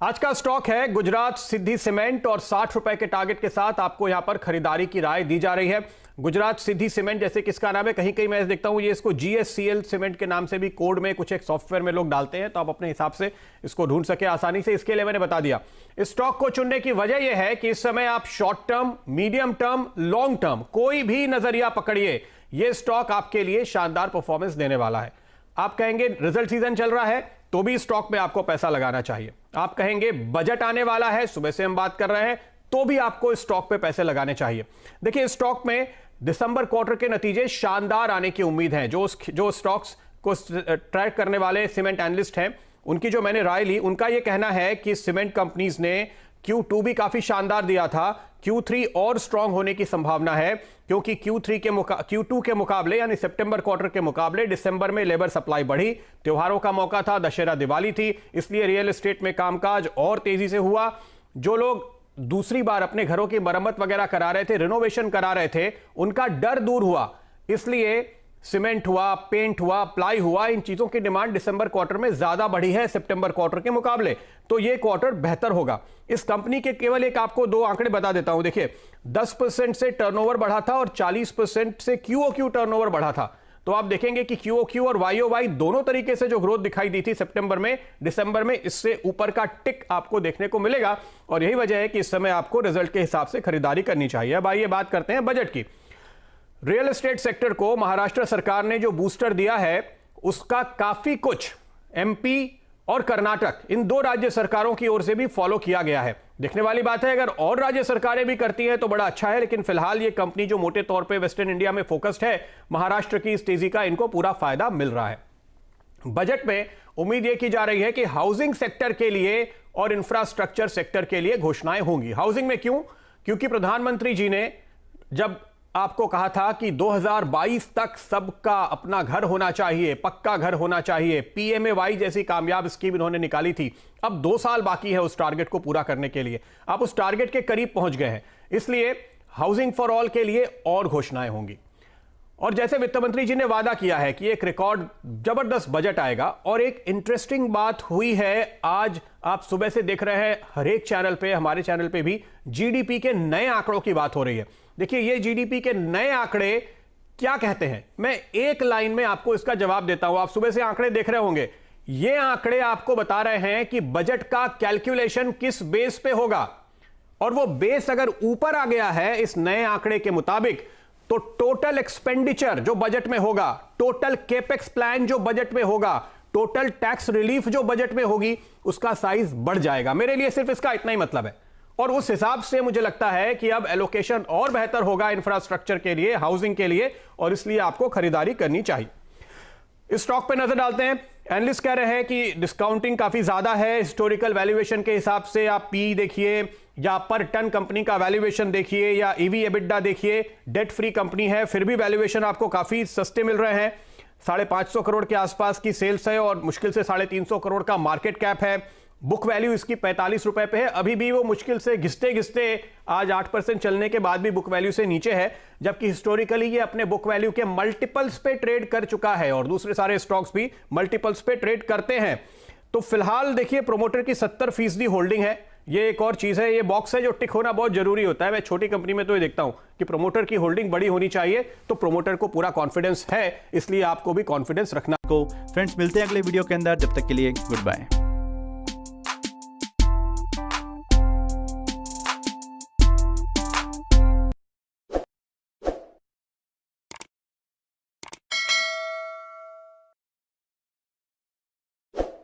आज का स्टॉक है गुजरात सिद्धि सीमेंट और 60 रुपए के टारगेट के साथ आपको यहां पर खरीदारी की राय दी जा रही है। गुजरात सिद्धि सीमेंट जैसे किसका नाम है, कहीं कहीं मैं देखता हूं ये इसको GSCL सीमेंट के नाम से भी कोड में कुछ एक सॉफ्टवेयर में लोग डालते हैं, तो आप अपने हिसाब से इसको ढूंढ सके आसानी से। इसके लिए मैंने बता दिया। इस स्टॉक को चुनने की वजह यह है कि इस समय आप short term, medium term, long term कोई भी नजरिया पकड़िए, यह स्टॉक आपके लिए शानदार परफॉर्मेंस देने वाला है। आप कहेंगे रिजल्ट सीजन चल रहा है तो भी स्टॉक में आपको पैसा लगाना चाहिए। आप कहेंगे बजट आने वाला है, सुबह से हम बात कर रहे हैं, तो भी आपको इस स्टॉक पे पैसे लगाने चाहिए। देखिए इस स्टॉक में दिसंबर क्वार्टर के नतीजे शानदार आने की उम्मीद है। जो स्टॉक्स को ट्रैक करने वाले सीमेंट एनालिस्ट हैं, उनकी जो मैंने राय ली, उनका यह कहना है कि सीमेंट कंपनीज ने Q2 भी काफी शानदार दिया था, Q3 और स्ट्रांग होने की संभावना है, क्योंकि Q2 के मुकाबले यानी सितंबर क्वार्टर के मुकाबले दिसंबर में लेबर सप्लाई बढ़ी, त्योहारों का मौका था, दशहरा दिवाली थी, इसलिए रियल एस्टेट में कामकाज और तेजी से हुआ। जो लोग दूसरी बार अपने घरों की मरम्मत वगैरह करा रहे थे, रिनोवेशन करा रहे थे, उनका डर दूर हुआ, इसलिए सीमेंट हुआ, पेंट हुआ, प्लाई हुआ, इन चीजों की डिमांड दिसंबर क्वार्टर में ज्यादा बढ़ी है सितंबर क्वार्टर के मुकाबले, तो यह क्वार्टर बेहतर होगा। इस कंपनी के केवल एक आपको दो आंकड़े बता देता हूं। देखिए 10% से टर्नओवर बढ़ा था और 40% से QOQ टर्नओवर बढ़ा था। तो आप देखेंगे कि QOQ और YOY दोनों तरीके से जो ग्रोथ दिखाई दी थी सितंबर में, दिसंबर में इससे ऊपर का टिक आपको देखने को मिलेगा, और यही वजह है कि इस समय आपको रिजल्ट के हिसाब से खरीदारी करनी चाहिए। अब आइए बात करते हैं बजट की। रियल एस्टेट सेक्टर को महाराष्ट्र सरकार ने जो बूस्टर दिया है, उसका काफी कुछ MP और कर्नाटक, इन दो राज्य सरकारों की ओर से भी फॉलो किया गया है। देखने वाली बात है, अगर और राज्य सरकारें भी करती हैं तो बड़ा अच्छा है, लेकिन फिलहाल ये कंपनी जो मोटे तौर पे वेस्टर्न इंडिया में फोकस्ड है, महाराष्ट्र की इस तेजी का इनको पूरा फायदा मिल रहा है। बजट में उम्मीद यह की जा रही है कि हाउसिंग सेक्टर के लिए और इंफ्रास्ट्रक्चर सेक्टर के लिए घोषणाएं होंगी। हाउसिंग में क्यों? क्योंकि प्रधानमंत्री जी ने जब आपको कहा था कि 2022 तक सबका अपना घर होना चाहिए, पक्का घर होना चाहिए, PMAY जैसी कामयाब स्कीम इन्होंने निकाली थी। अब 2 साल बाकी है उस टारगेट को पूरा करने के लिए, आप उस टारगेट के करीब पहुंच गए हैं, इसलिए हाउसिंग फॉर ऑल के लिए और घोषणाएं होंगी। और जैसे वित्त मंत्री जी ने वादा किया है कि एक रिकॉर्ड जबरदस्त बजट आएगा, और एक इंटरेस्टिंग बात हुई है, आज आप सुबह से देख रहे हैं हर एक चैनल पे, हमारे चैनल पे भी GDP के नए आंकड़ों की बात हो रही है। देखिए ये GDP के नए आंकड़े क्या कहते हैं, मैं एक लाइन में आपको इसका जवाब देता हूं। आप सुबह से आंकड़े देख रहे होंगे, ये आंकड़े आपको बता रहे हैं कि बजट का कैलकुलेशन किस बेस पे होगा, और वो बेस अगर ऊपर आ गया है इस नए आंकड़े के मुताबिक, तो टोटल एक्सपेंडिचर जो बजट में होगा, टोटल केपेक्स प्लान जो बजट में होगा, टोटल टैक्स रिलीफ जो बजट में होगी, उसका साइज बढ़ जाएगा। मेरे लिए सिर्फ इसका इतना ही मतलब है, और उस हिसाब से मुझे लगता है कि अब एलोकेशन और बेहतर होगा इंफ्रास्ट्रक्चर के लिए, हाउसिंग के लिए, और इसलिए आपको खरीदारी करनी चाहिए। इस स्टॉक पे नजर डालते हैं। एनालिस्ट कह रहे हैं कि डिस्काउंटिंग काफी ज्यादा है हिस्टोरिकल वैल्यूएशन के हिसाब से। आप PE देखिए, या पर टन कंपनी का वैल्यूएशन देखिए, या EV EBITDA देखिए, डेट फ्री कंपनी है, फिर भी वैल्यूएशन आपको काफी सस्ते मिल रहे हैं। 550 करोड़ के आसपास की सेल्स है और मुश्किल से 350 करोड़ का मार्केट कैप है। बुक वैल्यू इसकी 45 रुपए पे है, अभी भी वो मुश्किल से घिसते घिसते आज 8% चलने के बाद भी बुक वैल्यू से नीचे है, जबकि हिस्टोरिकली ये अपने बुक वैल्यू के मल्टीपल्स पे ट्रेड कर चुका है, और दूसरे सारे स्टॉक्स भी मल्टीपल्स पे ट्रेड करते हैं। तो फिलहाल देखिए प्रोमोटर की 70% होल्डिंग है। ये एक और चीज है, ये बॉक्स है जो टिक होना बहुत जरूरी होता है। मैं छोटी कंपनी में तो ये देखता हूं कि प्रोमोटर की होल्डिंग बड़ी होनी चाहिए, तो प्रोमोटर को पूरा कॉन्फिडेंस है, इसलिए आपको भी कॉन्फिडेंस रखना। फ्रेंड्स मिलते हैं अगले वीडियो के अंदर, जब तक के लिए गुड बाय।